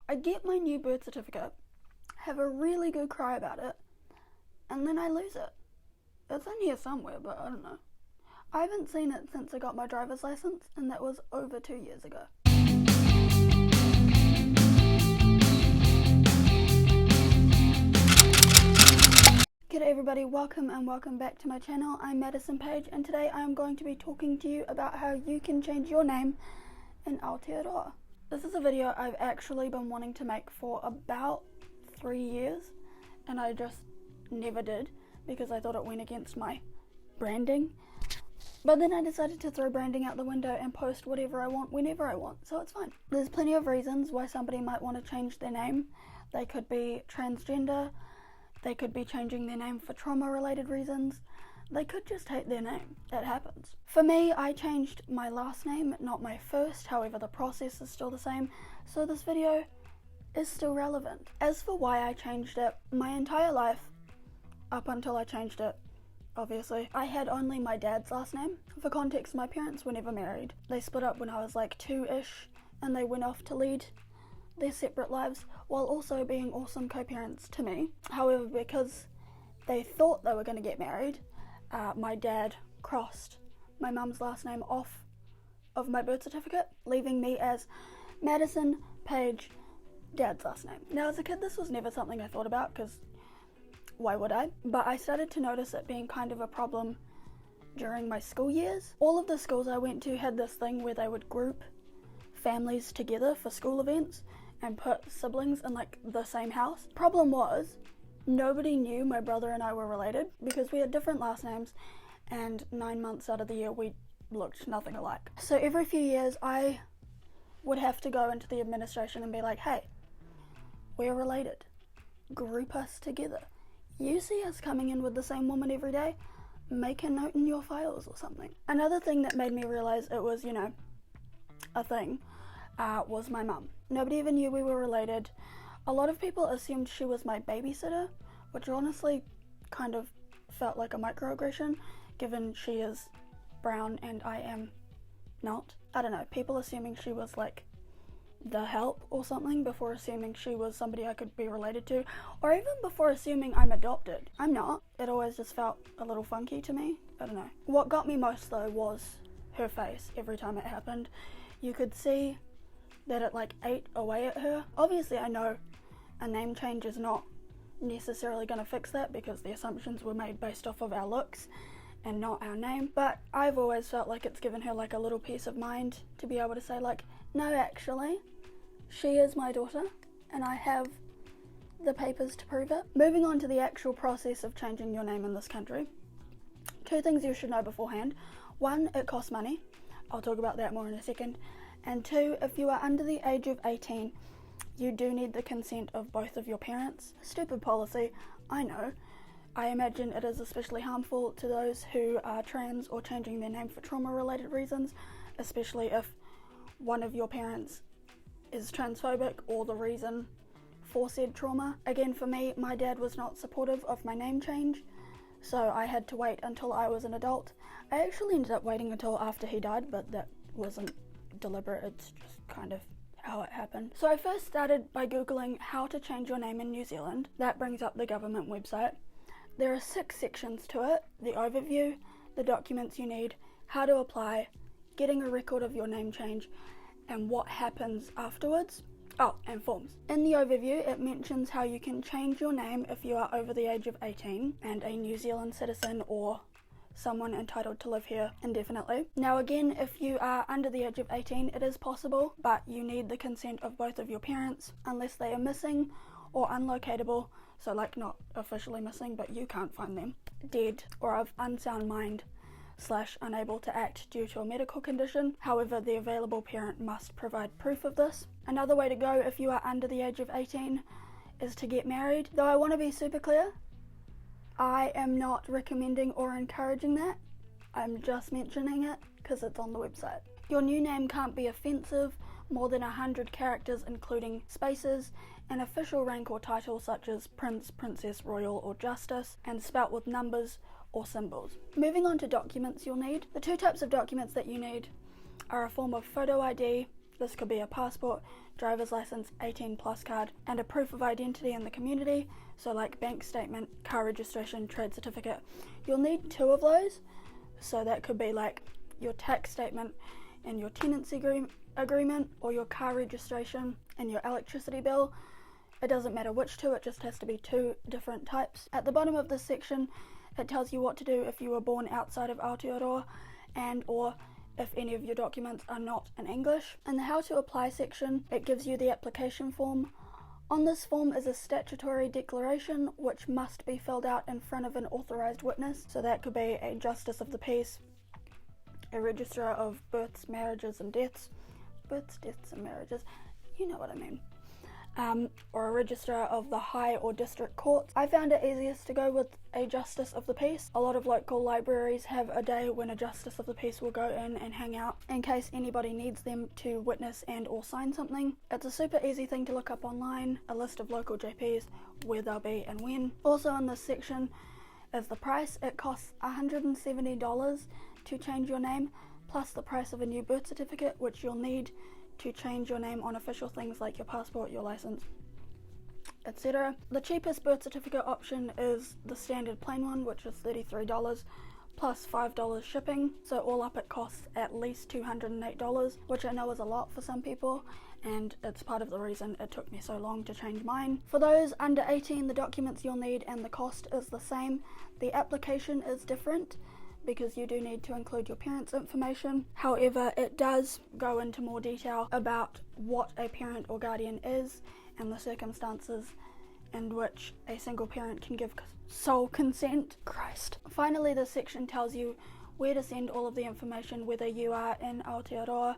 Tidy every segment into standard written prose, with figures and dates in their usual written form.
I get my new birth certificate, have a really good cry about it, and then I lose it. It's in here somewhere, but I don't know. I haven't seen it since I got my driver's license, and that was over 2 years ago. G'day everybody, welcome back to my channel. I'm Madison Paige, and today I am going to be talking to you about how you can change your name in Aotearoa. This is a video I've actually been wanting to make for about 3 years, and I just never did because I thought it went against my branding. But then I decided to throw branding out the window and post whatever I want whenever I want, so it's fine. There's plenty of reasons why somebody might want to change their name. They could be transgender, they could be changing their name for trauma-related reasons, they could just hate their name. It happens. For me, I changed my last name, not my first, however the process is still the same, so this video is still relevant. As for why I changed it, my entire life, up until I changed it, obviously, I had only my dad's last name. For context, my parents were never married. They split up when I was like 2-ish, and they went off to lead their separate lives while also being awesome co-parents to me. However, because they thought they were going to get married, my dad crossed my mum's last name off of my birth certificate, leaving me as Madison Paige, dad's last name. Now as a kid, this was never something I thought about because why would I? But I started to notice it being kind of a problem during my school years. All of the schools I went to had this thing where they would group families together for school events and put siblings in like the same house. Problem was, nobody knew my brother and I were related because we had different last names and 9 months out of the year we looked nothing alike. So every few years I would have to go into the administration and be like, hey, we're related, group us together. You see us coming in with the same woman every day, make a note in your files or something. Another thing that made me realize it was, a thing, was my mum. Nobody even knew we were related. A lot of people assumed she was my babysitter, which honestly kind of felt like a microaggression, given she is brown and I am not. I don't know, people assuming she was like the help or something before assuming she was somebody I could be related to, or even before assuming I'm adopted. I'm not. It always just felt a little funky to me. I don't know. What got me most though was her face every time it happened. You could see that it like ate away at her. Obviously I know a name change is not necessarily going to fix that because the assumptions were made based off of our looks and not our name, but I've always felt like it's given her like a little peace of mind to be able to say like, no, actually she is my daughter and I have the papers to prove it. Moving on to the actual process of changing your name in this country, 2 things you should know beforehand. 1, it costs money. I'll talk about that more in a second. And 2, if you are under the age of 18, you do need the consent of both of your parents. Stupid policy, I know. I imagine it is especially harmful to those who are trans or changing their name for trauma-related reasons, especially if one of your parents is transphobic or the reason for said trauma. Again, for me, my dad was not supportive of my name change, so I had to wait until I was an adult. I actually ended up waiting until after he died, but that wasn't deliberate, it's just kind of how it happened. So I first started by googling how to change your name in New Zealand. That brings up the government website. There are 6 sections to it: the overview, the documents you need, how to apply, getting a record of your name change, and what happens afterwards. Oh, and forms. In the overview, it mentions how you can change your name if you are over the age of 18 and a New Zealand citizen or someone entitled to live here indefinitely. Now again, if you are under the age of 18, it is possible, but you need the consent of both of your parents unless they are missing or unlocatable, so like not officially missing, but you can't find them, dead, or of unsound mind / unable to act due to a medical condition. However, the available parent must provide proof of this. Another way to go if you are under the age of 18 is to get married, though I want to be super clear, I am not recommending or encouraging that. I'm just mentioning it because it's on the website. Your new name can't be offensive, more than 100 characters including spaces, an official rank or title such as Prince, Princess, Royal or Justice, and spelt with numbers or symbols. Moving on to documents you'll need. The 2 types of documents that you need are a form of photo ID This could be a passport, driver's license, 18 plus card, and a proof of identity in the community, so like bank statement, car registration, trade certificate. You'll need 2 of those, so that could be like your tax statement and your tenancy agreement, or your car registration and your electricity bill. It doesn't matter which 2, it just has to be 2 different types. At the bottom of this section, it tells you what to do if you were born outside of Aotearoa, and or if any of your documents are not in English. In the how to apply section, it gives you the application form. On this form is a statutory declaration which must be filled out in front of an authorised witness, so that could be a justice of the peace, a registrar of births, marriages and deaths, you know what I mean, or a registrar of the high or district courts. I found it easiest to go with a justice of the peace. A lot of local libraries have a day when a justice of the peace will go in and hang out in case anybody needs them to witness and or sign something. It's a super easy thing to look up online, a list of local JPs, where they'll be and when. Also in this section is the price. It costs $170 to change your name, plus the price of a new birth certificate, which you'll need to change your name on official things like your passport, your license, etc. The cheapest birth certificate option is the standard plain one, which is $33 plus $5 shipping, so all up it costs at least $208, which I know is a lot for some people, and it's part of the reason it took me so long to change mine. For those under 18, the documents you'll need and the cost is the same. The application is different because you do need to include your parents' information. However, it does go into more detail about what a parent or guardian is and the circumstances in which a single parent can give sole consent. Christ. Finally, this section tells you where to send all of the information, whether you are in Aotearoa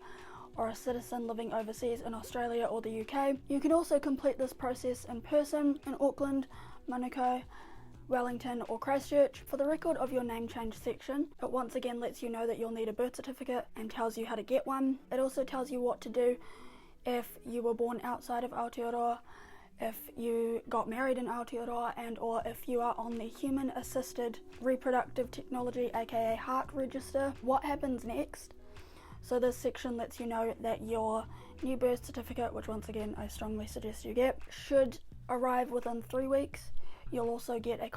or a citizen living overseas in Australia or the UK. You can also complete this process in person in Auckland, Manukau, Wellington or Christchurch. For the record of your name change section, it once again lets you know that you'll need a birth certificate and tells you how to get one. It also tells you what to do if you were born outside of Aotearoa, if you got married in Aotearoa, and or if you are on the Human Assisted Reproductive Technology aka HART register. What happens next? So this section lets you know that your new birth certificate, which once again I strongly suggest you get, should arrive within 3 weeks. You'll also get a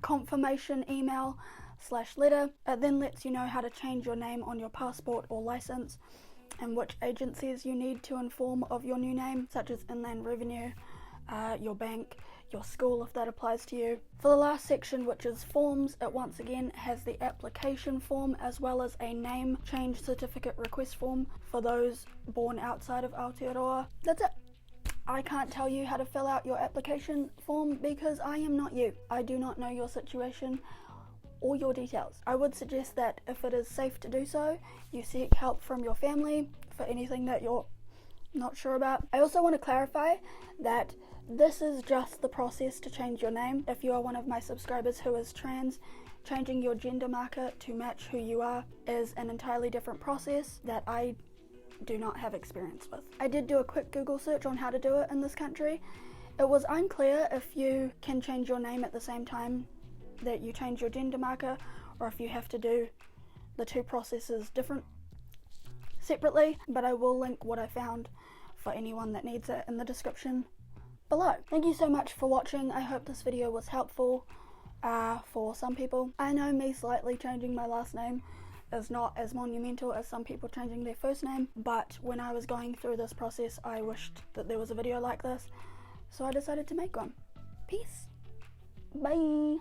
confirmation email / letter. It then lets you know how to change your name on your passport or license and which agencies you need to inform of your new name, such as Inland Revenue, your bank, your school if that applies to you. For the last section, which is forms, it once again has the application form as well as a name change certificate request form for those born outside of Aotearoa. That's it. I can't tell you how to fill out your application form because I am not you. I do not know your situation or your details. I would suggest that if it is safe to do so, you seek help from your family for anything that you're not sure about. I also want to clarify that this is just the process to change your name. If you are one of my subscribers who is trans, changing your gender marker to match who you are is an entirely different process that I do not have experience with. I did do a quick Google search on how to do it in this country. It was unclear if you can change your name at the same time that you change your gender marker, or if you have to do the 2 processes separately, but I will link what I found for anyone that needs it in the description below. Thank you so much for watching. I hope this video was helpful for some people. I know me slightly changing my last name is not as monumental as some people changing their first name, but when I was going through this process I wished that there was a video like this, so I decided to make one. Peace. Bye.